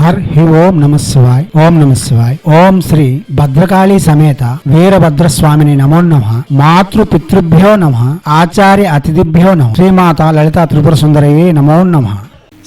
హి ఓం నమ శివాయ్. ఓం నమ శివాయ్. ఓం శ్రీ భద్రకాళీ సమేత వీరభద్రస్వామిని నమో నమః. మాతృ పితృభ్యో నమః. ఆచార్య అతిథిభ్యో నమః. శ్రీమాత లలితా త్రిపుర సుందరయే నమో నమః.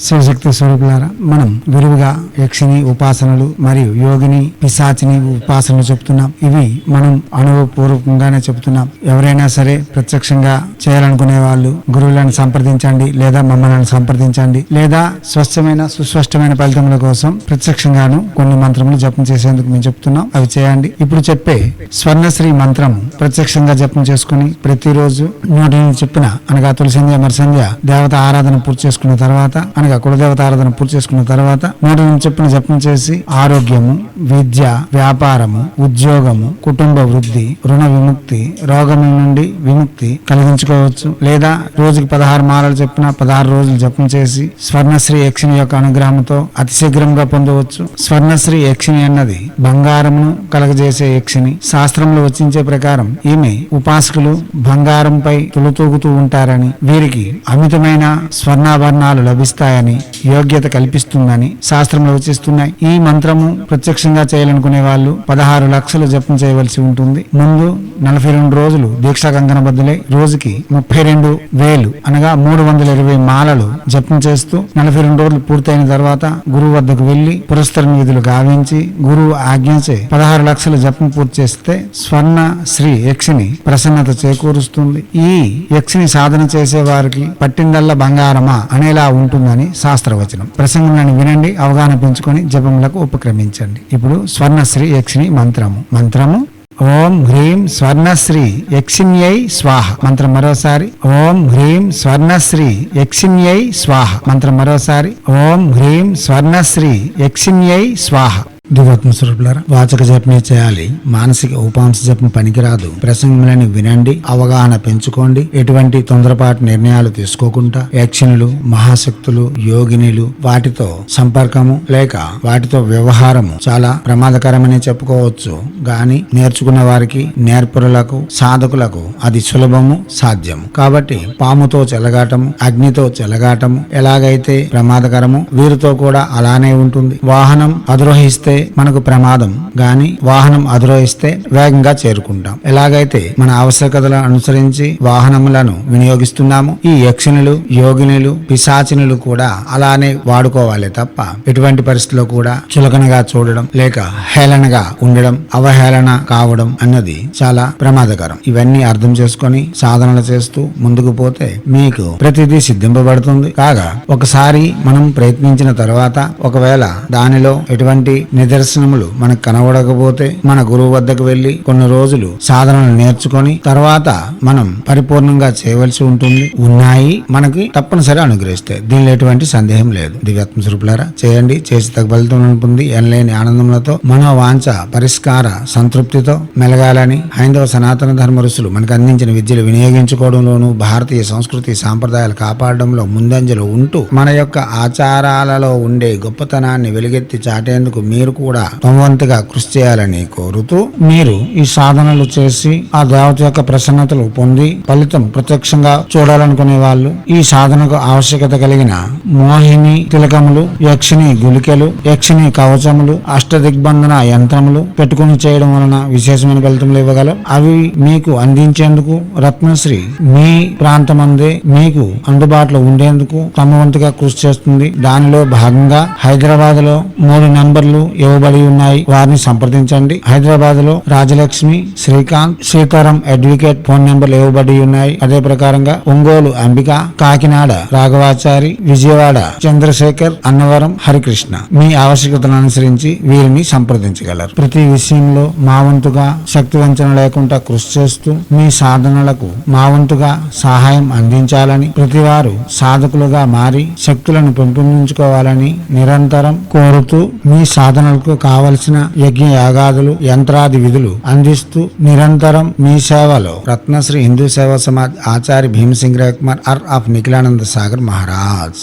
శివశక్తి స్వరూపులారా, మనం విరివిగా యక్షిని ఉపాసనలు మరియు యోగిని పిశాచిని ఉపాసనలు చెప్తున్నాం. ఇవి మనం అనుభవపూర్వకంగానే చెప్తున్నాం. ఎవరైనా సరే ప్రత్యక్షంగా చేయాలనుకునే వాళ్ళు గురువులను సంప్రదించండి, లేదా మమ్మల్ని సంప్రదించండి, లేదా స్వచ్ఛమైన సుస్పష్టమైన ఫలితముల కోసం ప్రత్యక్షంగాను కొన్ని మంత్రములు జపం చేసేందుకు మేము చెప్తున్నాం. అవి చేయండి. ఇప్పుడు చెప్పే స్వర్ణశ్రీ మంత్రం ప్రత్యక్షంగా జపం చేసుకుని ప్రతిరోజు నోటి నుంచి చెప్పిన అనగా తొలి సంధ్య మరి సంధ్య దేవత ఆరాధన పూర్తి చేసుకున్న తర్వాత అనగా కులదేవత ఆరాధన పూర్తి చేసుకున్న తర్వాత నోటి నుంచి చెప్పిన జపం చేసి ఆరోగ్యము, విద్య, వ్యాపారము, ఉద్యోగము, కుటుంబ వృద్ధి, రుణ విముక్తి, రోగం నుండి విముక్తి కలిగించుకోవచ్చు. లేదా రోజుకి 16 మాలలు చెప్పిన 16 రోజులు జపం చేసి స్వర్ణశ్రీ యక్షిని యొక్క అనుగ్రహంతో అతి శీఘ్రంగా పొందవచ్చు. స్వర్ణశ్రీ యక్షిని అన్నది బంగారమును కలగజేసే యక్షిని. శాస్త్రంలో వచ్చించే ప్రకారం ఈమె ఉపాసకులు బంగారంపై తులుతూగుతూ ఉంటారని, వీరికి అమితమైన స్వర్ణాభరణాలు లభిస్తాయని, యోగ్యత కల్పిస్తుందని శాస్త్రంలో వచ్చిస్తున్నాయి. ఈ మంత్రము ప్రత్యక్షంగా చేయాలనుకునే వాళ్ళు 16 లక్షలు జపం చేయవలసి ఉంటుంది. ముందు 42 రోజులు దీక్షా కంకణబద్ధులై రోజుకి 32,000 అనగా 320 మాలలు జపం చేస్తూ 42 రోజులు పూర్తయిన తర్వాత గురువు వద్దకు వెళ్లి పురస్కరణ విధులు గావించి గురువు ఆజ్ఞచే 16 లక్షలు జపం పూర్తి చేస్తే స్వర్ణ శ్రీ యక్షిని ప్రసన్నత చేకూరుస్తుంది. ఈ యక్షిని సాధన చేసే వారికి పట్టిందల్లా బంగారమా అనేలా ఉంటుందని శాస్త్రవచనం. ప్రసంగంలోని వినండి, అవగాహన పెంచుకొని జపములకు ఉపక్రమించండి. ఇప్పుడు స్వర్ణశ్రీ యక్షిని మంత్రము ఓం హ్రీం స్వర్ణశ్రీ యక్షిణ్యై స్వాహ. మంత్రం మరోసారి ఓం హ్రీం స్వర్ణశ్రీ యక్షిణ్యై స్వాహ. మంత్రం మరోసారి ఓం హ్రీం స్వర్ణశ్రీ యక్షిణ్యై స్వాహ. దివాత్మ స్వరూపులారా, వాచక జపమే చేయాలి, మానసిక ఉపాంశ జపం పనికిరాదు. ప్రసంగములని వినండి, అవగాహన పెంచుకోండి. ఎటువంటి తొందరపాటు నిర్ణయాలు తీసుకోకుండా యక్షిణులు, మహాశక్తులు, యోగినులు వాటితో సంపర్కము లేక వాటితో వ్యవహారము చాలా ప్రమాదకరమని చెప్పుకోవచ్చు. గాని నేర్చుకున్న వారికి, నేర్పరులకు, సాధకులకు అది సులభము, సాధ్యము. కాబట్టి పాముతో చెలగాటము, అగ్నితో చెలగాటము ఎలాగైతే ప్రమాదకరము, వీరితో కూడా అలానే ఉంటుంది. వాహనం అధిరోహిస్తే మనకు ప్రమాదం, గాని వాహనం అధిరోహిస్తే వేగంగా చేరుకుంటాం. ఎలాగైతే మన ఆవశ్యకతలను అనుసరించి వాహనములను వినియోగిస్తున్నాము, ఈ యక్షిణులు, యోగినులు, పిశాచినులు కూడా అలానే వాడుకోవాలి తప్ప ఎటువంటి పరిస్థితిలో కూడా చులకనగా చూడడం లేక హేళనగా ఉండడం, అవహేళన కావడం అన్నది చాలా ప్రమాదకరం. ఇవన్నీ అర్థం చేసుకొని సాధనలు చేస్తూ ముందుకు పోతే మీకు ప్రతిదీ సిద్ధింపబడుతుంది. కాగా ఒకసారి మనం ప్రయత్నించిన తర్వాత ఒకవేళ దానిలో ఎటువంటి నిదర్శనములు మనకు కనబడకపోతే మన గురువు వద్దకు వెళ్లి కొన్ని రోజులు సాధనలు నేర్చుకొని తర్వాత మనం పరిపూర్ణంగా చేయవలసి ఉంటుంది. ఉన్నాయి మనకి తప్పనిసరి అనుగ్రహిస్తాయి, దీనిలో ఎటువంటి సందేహం లేదు. దివ్యాత్మ స్వరూపులారా, చేయండి, చేసి తగ్గ ఫలితం ఉంటుంది. ఎనలేని ఆనందములతో మనోవాంఛ పరిష్కార సంతృప్తితో మెలగాలని హైందవ సనాతన ధర్మ ఋషులు మనకు అందించిన విద్యలు వినియోగించుకోవడంలోనూ భారతీయ సంస్కృతి సాంప్రదాయాలు కాపాడడంలో ముందంజలో ఉంటూ మన యొక్క ఆచారాలలో ఉండే గొప్పతనాన్ని వెలుగెత్తి చాటేందుకు మీరు కూడా తమవంతుగా కృషి చేయాలని కోరుతూ, మీరు ఈ సాధనలు చేసి ఆ దేవత యొక్క ప్రసన్నతలు పొంది ఫలితం ప్రత్యక్షంగా చూడాలనుకునే వాళ్ళు ఈ సాధనకు ఆవశ్యకత కలిగిన మోహిని తిలకములు, యక్షిని గుళికలు, యక్షిని కవచములు, అష్టదిగ్బంధన యంత్రములు పెట్టుకుని చేయడం వలన విశేషమైన ఫలితములు ఇవ్వగలవు. అవి మీకు అందించేందుకు రత్నశ్రీ మీ ప్రాంతమందే మీకు అందుబాటులో ఉండేందుకు తమ వంతుగా కృషి చేస్తుంది. దానిలో భాగంగా హైదరాబాద్ లో 3 నంబర్లు ఇవ్వబడి ఉన్నాయి, వారిని సంప్రదించండి. హైదరాబాద్ లో రాజలక్ష్మి, శ్రీకాంత్, సీతారాం అడ్వకేట్ ఫోన్ నెంబర్లు ఇవ్వబడి ఉన్నాయి. అదే ప్రకారంగా ఒంగోలు అంబిక, కాకినాడ రాఘవాచారి, విజయవాడ చంద్రశేఖర్, అన్నవరం హరికృష్ణ మీ ఆవశ్యకతను అనుసరించి వీరిని సంప్రదించగలరు. ప్రతి విషయంలో మా వంతుగా శక్తి వంచన లేకుండా కృషి చేస్తూ మీ సాధనలకు మా వంతుగా సహాయం అందించాలని, ప్రతివారు సాధకులుగా మారి శక్తులను పెంపొందించుకోవాలని నిరంతరం కోరుతూ మీ సాధనలకు కావలసిన యజ్ఞ యాగాదులు, యంత్రాది విధులు అందిస్తూ నిరంతరం మీ సేవలో రత్నశ్రీ హిందూ సేవా సమాజ్ ఆచార్య భీమసింగ్ కుమార్ ఆఫ్ నిఖిలానంద సాగర్ మహారాజ్.